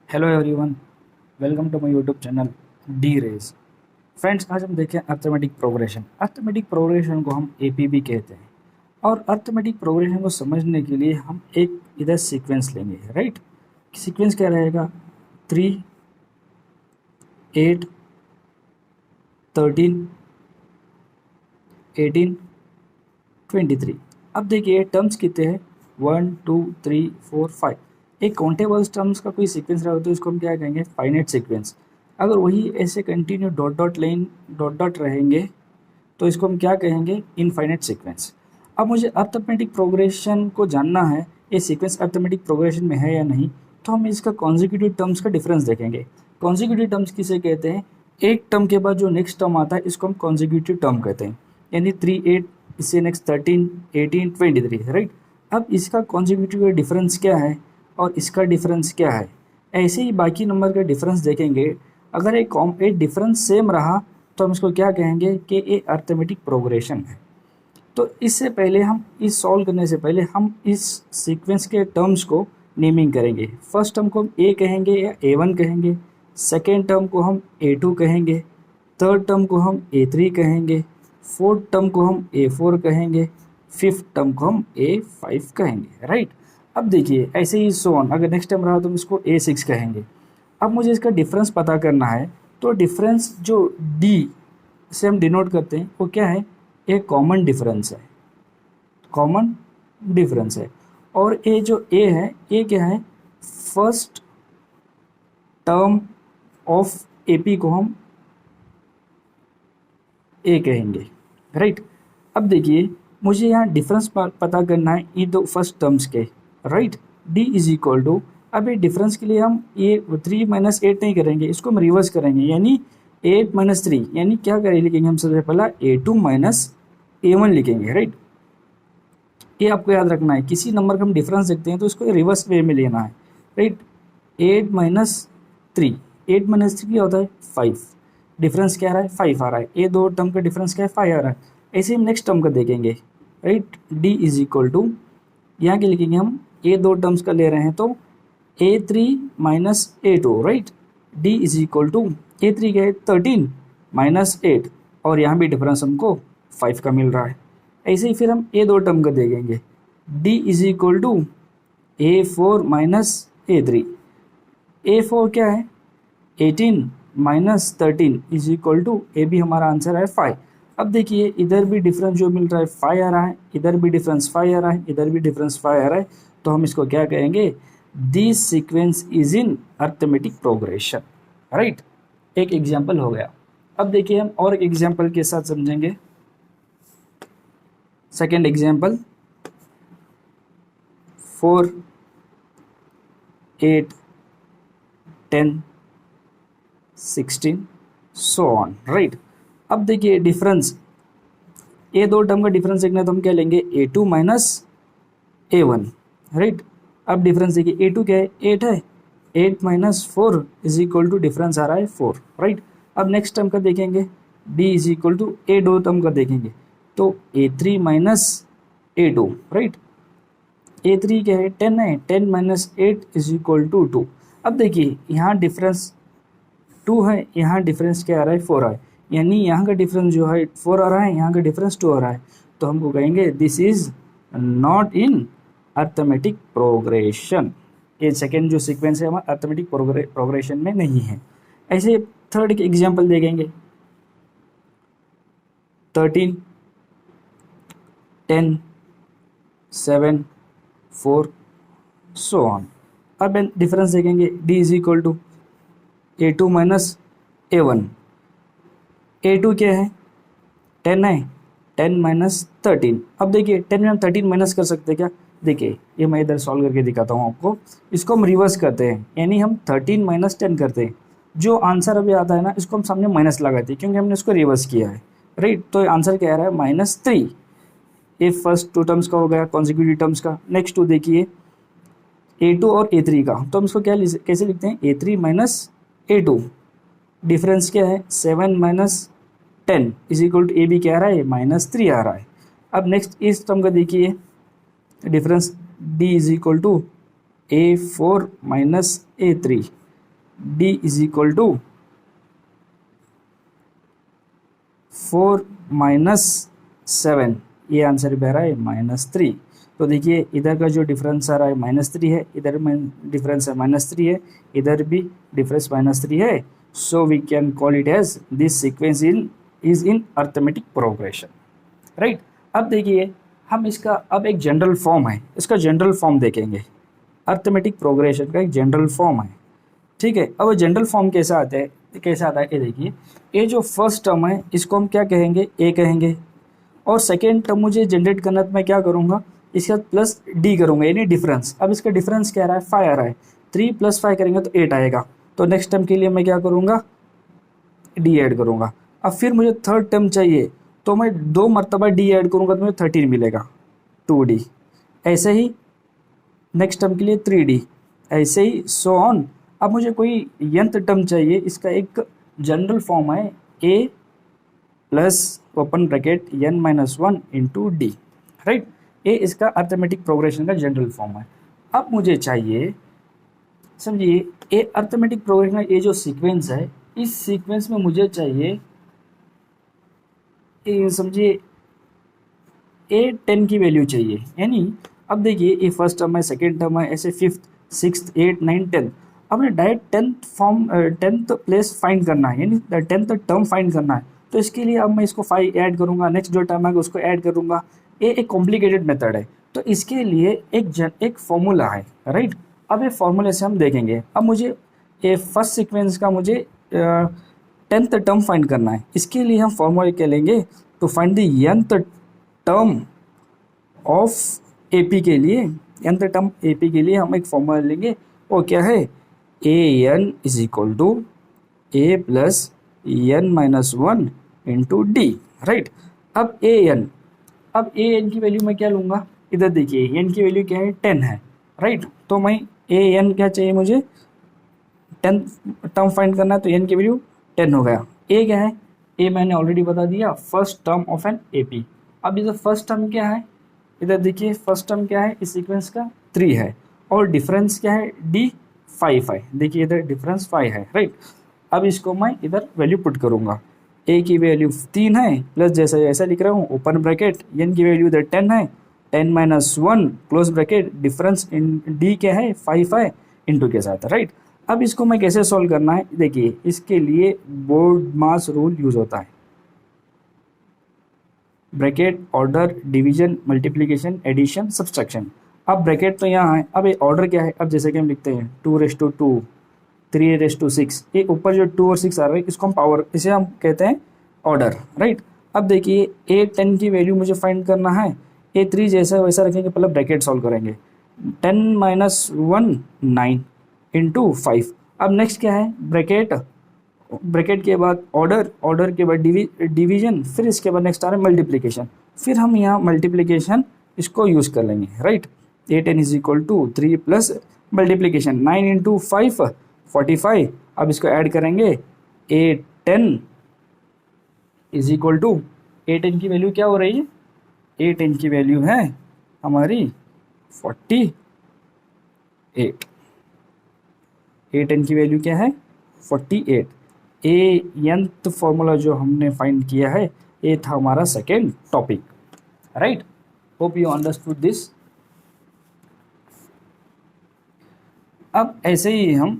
Hello everyone, welcome to my YouTube channel D race. Friends, आज हम देखें arithmetic progression. Arithmetic progression को हम एपी भी कहते हैं। और अर्थमेटिक प्रोग्रेशन को समझने के लिए हम एक इधर सीक्वेंस लेंगे, राइट। सीक्वेंस क्या रहेगा? 3, 8, 13, 18, 23। अब देखिए टर्म्स कितने हैं? 1, 2, 3, 4, 5। एक काउंटेबल्स टर्म्स का कोई सीक्वेंस रहा तो इसको हम क्या कहेंगे? Finite sequence. अगर वही ऐसे continue dot dot line dot dot रहेंगे तो इसको हम क्या कहेंगे? Infinite sequence. अब मुझे अर्थमेटिक प्रोग्रेशन को जानना है, ये सीक्वेंस अर्थमेटिक प्रोग्रेशन में है या नहीं, तो हम इसका कॉन्जिक्यूटिव टर्म्स का डिफरेंस देखेंगे। कॉन्जिक्यूटिव टर्म्स किसे कहते हैं? एक टर्म के बाद जो नेक्स्ट टर्म आता है इसको हम कॉन्जिक्यूटिव टर्म कहते हैं। यानी 3, 8, इससे नेक्स्ट 13, 18, 23, राइट। अब इसका कॉन्जिक्यूटिव डिफरेंस क्या है और इसका डिफरेंस क्या है? ऐसे ही बाकी नंबर का डिफरेंस देखेंगे। अगर एक डिफरेंस सेम रहा तो हम इसको क्या कहेंगे कि ये अर्थमेटिक प्रोग्रेशन है। तो इससे पहले हम इस सॉल्व करने से पहले हम इस सीक्वेंस के टर्म्स को नेमिंग करेंगे। फर्स्ट टर्म को हम ए कहेंगे या A1 कहेंगे, सेकेंड टर्म को हम A2 कहेंगे, थर्ड टर्म को हम A3 कहेंगे, फोर्थ टर्म को हम A4 कहेंगे, फिफ्थ टर्म को हम A5 कहेंगे, राइट। अब देखिए ऐसे ही सोन, अगर नेक्स्ट टर्म रहा तो हम इसको A6 कहेंगे। अब मुझे इसका डिफरेंस पता करना है, तो डिफरेंस जो डी से हम डिनोट करते हैं वो क्या है? एक कॉमन डिफरेंस है, कॉमन डिफरेंस है। और ये जो ए है, ये क्या है? फर्स्ट टर्म ऑफ एपी को हम ए कहेंगे, राइट। अब देखिए मुझे यहाँ डिफरेंस पता करना है ये दो फर्स्ट टर्म्स के, right. D is equal to, अब ये डिफरेंस के लिए हम ये 3 - 8 नहीं करेंगे, इसको हम रिवर्स करेंगे। यानी 8 - 3, यानी क्या करें? लिखेंगे हम सबसे पहला A2 - A1 लिखेंगे, राइट। ये आपको याद रखना है, किसी नंबर का हम डिफरेंस देखते हैं तो इसको रिवर्स वे में लेना है, राइट। 8 - 3, 8 - 3 क्या होता है? 5। डिफरेंस क्या आ रहा है? 5 आ रहा है। ये दो टर्म का डिफरेंस क्या है? 5 आ रहा है। ऐसे हम नेक्स्ट टर्म का देखेंगे, right. D is equal to, यहाँ के लिखेंगे हम ये दो टर्म्स का ले रहे हैं तो A3 - A2, right. D is equal to, A3 क्या है? 13 - 8, और यहाँ भी डिफरेंस हमको 5 का मिल रहा है। ऐसे ही फिर हम ये दो टर्म का देखेंगे। D is equal to A4 - A3। A4 क्या है? 18 - 13 इज इक्वल टू, ए भी हमारा आंसर है 5। अब देखिए इधर भी डिफरेंस जो मिल रहा है 5 आ रहा है, इधर भी डिफरेंस 5 आ रहा है, इधर भी डिफरेंस 5 आ रहा है, तो हम इसको क्या कहेंगे? This sequence is in arithmetic progression, right. एक एग्जाम्पल हो गया। अब देखिए हम और एक एग्जाम्पल के साथ समझेंगे। Second example, 4, 8, 10, 16 so on, right. अब देखिए डिफरेंस, ये दो टर्म का डिफरेंस देखना है तो हम क्या लेंगे? A2 - A1, right. अब डिफरेंस देखिए A2 क्या है? 8 है। 8 - 4 इज इक्वल टू, डिफरेंस आ रहा है 4, राइट। अब नेक्स्ट टर्म का देखेंगे, D इज इक्वल टू, ए दो टर्म का देखेंगे तो A3 - A2, राइट। A3 क्या है? 10 है। 10 - 8 इज इक्वल टू 2। अब देखिए यहाँ डिफरेंस 2 है, यहाँ डिफरेंस क्या आ रहा है? 4 आ रहा है। यानी यहाँ का डिफरेंस जो है 4 आ रहा है, यहाँ का डिफरेंस 2 आ रहा है, तो हमको कहेंगे this is not in arithmetic progression. ये सेकेंड जो सीक्वेंस है हमारा अर्थमेटिक प्रोग्रेशन में नहीं है। ऐसे थर्ड के एग्जाम्पल देखेंगे, 13, 10, 7, 4 सो ऑन। अब डिफरेंस देखेंगे, d is equal to A2 - A1। A2 क्या है? 10 है। 10 - 13। अब देखिए 10 में हम 13 माइनस कर सकते हैं क्या? देखिए ये मैं इधर सॉल्व करके दिखाता हूँ आपको। इसको हम रिवर्स करते हैं, यानी हम 13 - 10 करते हैं। जो आंसर अभी आता है ना, इसको हम सामने माइनस लगाते हैं क्योंकि हमने इसको रिवर्स किया है, राइट। तो आंसर क्या आ रहा है? -3। ये फर्स्ट टू टर्म्स का हो गया, कॉन्जिक्यूटिव टर्म्स का। नेक्स्ट टू देखिए A2 और A3 का, तो हम इसको क्या कैसे लिखते हैं? A3 - A2। डिफरेंस क्या है? 7 - 10 इज इक्वल टू, ए भी क्या आ रहा है? -3 आ रहा है। अब नेक्स्ट इस टर्म का देखिए difference, D is equal to A4 - A3। D is equal to 4 minus 7, ये आंसर बह रहा है -3। तो देखिए इधर का जो डिफरेंस आ रहा है -3 है, इधर में डिफरेंस है -3 है, इधर भी डिफरेंस -3 है। So we can call it as this sequence is in arithmetic progression, right. अब देखिए हम इसका अब एक जनरल फॉर्म है, इसका जनरल फॉर्म देखेंगे। अर्थमेटिक प्रोग्रेशन का एक जनरल फॉर्म है, ठीक है। अब जनरल फॉर्म कैसा आता है, कैसा आता है, ये देखिए, ये जो फर्स्ट टर्म है इसको हम क्या कहेंगे, ए कहेंगे, और सेकेंड टर्म मुझे जनरेट करना तो मैं क्या करूँगा, इसके साथ प्लस डी करूँगा, यानी डिफरेंस। अब इसका डिफरेंस क्या आ रहा है, 5 आ रहा है, 3 + 5 करेंगे तो 8 आएगा। तो नेक्स्ट टर्म के लिए मैं क्या करूँगा, डी ऐड करूँगा। अब फिर मुझे थर्ड टर्म चाहिए, तो मैं 2 मरतबा डी ऐड करूँगा तो मुझे 13 मिलेगा, 2D। ऐसे ही नेक्स्ट टर्म के लिए 3D, ऐसे ही सो ऑन। अब मुझे कोई यंत्र टर्म चाहिए, इसका एक जनरल फॉर्म है a plus open bracket n-1 into d, right. ये इसका अर्थमेटिक प्रोग्रेशन का जनरल फॉर्म है। अब मुझे चाहिए, समझिए, ये अर्थमेटिक प्रोग्रेशन का ये जो सीक्वेंस है, इस सीक्वेंस में मुझे चाहिए, समझिए, A10 की वैल्यू चाहिए। यानी अब देखिए ये फर्स्ट टर्म है, सेकेंड टर्म है, ऐसे 5th 6th 8th 9th 10th। अब मुझे डायरेक्ट 10th प्लेस फाइंड करना है, यानी 10th टर्म फाइंड करना है। तो इसके लिए अब मैं इसको 5 ऐड करूँगा, नेक्स्ट जो टर्म है उसको ऐड करूँगा। ये एक कॉम्प्लिकेटेड मेथड है, तो इसके लिए एक फॉर्मूला है, राइट। अब ये फॉर्मूले से हम देखेंगे। अब मुझे ये फर्स्ट सीक्वेंस का मुझे 10th टर्म फाइंड करना है। इसके लिए हम फॉर्मूला क्या लेंगे, to find the nth term of AP के लिए, nth टर्म एपी के लिए हम एक फॉर्मूला लेंगे, वो क्या है, an is equal to a plus n-1 into d, right. अब an की वैल्यू मैं क्या लूँगा, इधर देखिए n की वैल्यू क्या है, 10 है, राइट। तो मैं an क्या चाहिए, मुझे 10 टर्म फाइंड करना है, तो n की वैल्यू 10 हो गया। a क्या है, a मैंने ऑलरेडी बता दिया, first term of an AP. अब इधर फर्स्ट टर्म क्या है, इधर देखिए फर्स्ट टर्म क्या है, इस सीक्वेंस का 3 है, और डिफरेंस क्या है, d 5 है। देखिए इधर डिफरेंस 5 है, राइट। अब इसको मैं इधर वैल्यू पुट करूँगा, a की वैल्यू 3 है, प्लस जैसा ऐसा लिख रहा हूँ, ओपन ब्रैकेट, n की वैल्यू इधर 10 है, 10-1 close bracket, difference in d क्या है, 5 है, इंटू के साथ, राइट। अब इसको मैं कैसे सॉल्व करना है, देखिए इसके लिए बोर्ड मास रूल यूज होता है, bracket, order, division, multiplication, addition, subtraction. अब ब्रैकेट तो यहाँ है, अब ये ऑर्डर क्या है, अब जैसे कि हम लिखते हैं 2:2, 3:6, ये ऊपर जो 2 और 6 आ रहा है इसको हम पावर, इसे हम कहते हैं ऑर्डर, राइट। अब देखिए A10 की वैल्यू मुझे फाइंड करना है, A3 जैसा वैसा रखेंगे, पहले ब्रैकेट सॉल्व करेंगे, 10-1 9 इंटू 5। अब नेक्स्ट क्या है, ब्रैकेट, ब्रैकेट के बाद ऑर्डर, ऑर्डर के बाद डिवीजन, फिर इसके बाद नेक्स्ट आ रहा है मल्टीप्लिकेशन। फिर हम यहाँ मल्टीप्लिकेशन इसको यूज़ कर लेंगे, right. A10 is equal to 3 plus multiplication 9 into 5 45। अब इसको ऐड करेंगे, A10 is equal to, A10 की वैल्यू क्या हो रही है, A10 की वैल्यू है हमारी 48। A10 की वैल्यू क्या है, 48। nth फॉर्मूला जो हमने फाइंड किया है, ये था हमारा second topic, right. Hope you understood this. अब ऐसे ही हम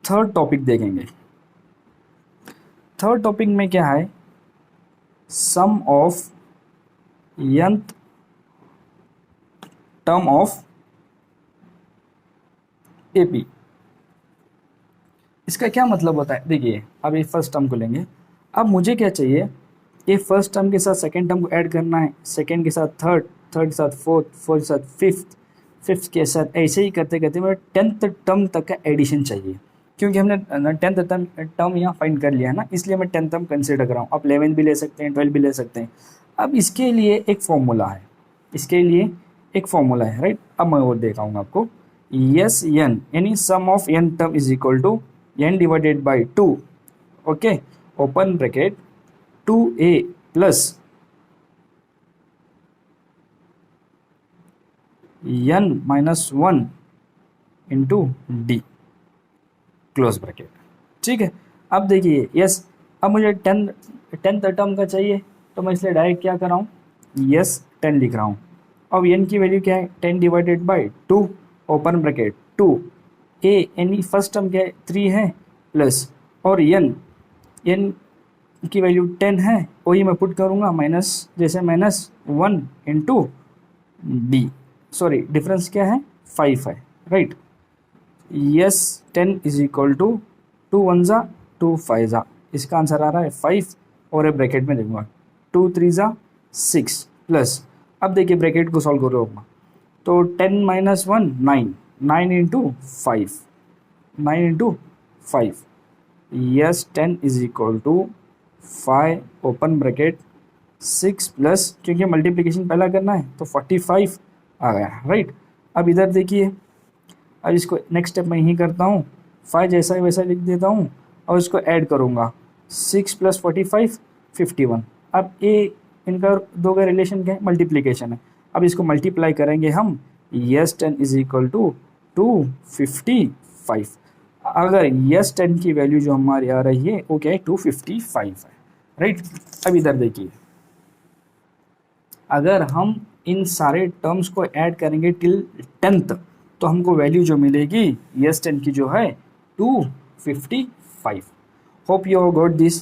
थर्ड टॉपिक देखेंगे। थर्ड टॉपिक में क्या है, sum of nth term of AP. इसका क्या मतलब होता है, देखिए अब ये फर्स्ट टर्म को लेंगे। अब मुझे क्या चाहिए, ये फर्स्ट टर्म के साथ सेकेंड टर्म को ऐड करना है, सेकेंड के साथ थर्ड, थर्ड के साथ फोर्थ, फोर्थ के साथ फिफ्थ, फिफ्थ के साथ, ऐसे ही करते करते मुझे 10th टर्म तक का एडिशन चाहिए। क्योंकि हमने 10th टर्म यहाँ फाइंड कर लिया है ना, इसलिए मैं 10th टर्म कंसिडर कर रहा हूँ। आप 11 भी ले सकते हैं, 12 भी ले सकते हैं। अब इसके लिए एक फॉर्मूला है, इसके लिए एक फॉर्मूला है, राइट। अब मैं वो दिखाऊंगा आपको, यस n, यानी sum of n term is equal to n divided by 2, okay, open bracket 2a plus n-1 into d close bracket. ठीक है, अब देखिए यस, अब मुझे टेंथ टर्म का चाहिए, तो मैं इसलिए डायरेक्ट क्या कर रहा हूँ, यस 10 लिख रहा हूँ। अब एन की वैल्यू क्या है, 10 divided by 2 open bracket 2 a n first term क्या है 3 है प्लस, और एन की वैल्यू 10 है, वही मैं पुट करूँगा माइनस, जैसे minus 1 into d, sorry difference क्या है 5 है, right. Yes 10 is equal to 2 1 ज़ा 2 5 ज़ा, इसका आंसर आ रहा है 5, और ये ब्रैकेट में देखूंगा 2 3 ज़ा 6 प्लस, अब देखिए ब्रैकेट को सॉल्व करो अपना, तो 10 minus 1 9, 9 into 5, 9 into 5, yes 10 is equal to 5 open bracket 6 plus, क्योंकि मल्टीप्लिकेशन पहला करना है तो 45 आ गया, राइट। अब इधर देखिए, अब इसको नेक्स्ट स्टेप मैं यही करता हूँ, 5 जैसा है वैसा लिख देता हूँ, और इसको ऐड करूँगा 6 प्लस 45 51। अब ये इनका दो का रिलेशन क्या है, मल्टीप्लिकेशन है। अब इसको मल्टीप्लाई करेंगे हम, यस 10 इज इक्वल टू 255। अगर यस 10 की वैल्यू जो हमारी आ रही है वो क्या है 255 है, राइट। अब इधर देखिए, अगर हम इन सारे टर्म्स को ऐड करेंगे टिल 10th, तो हमको वैल्यू जो मिलेगी यस 10 की जो है 255। Hope you got this.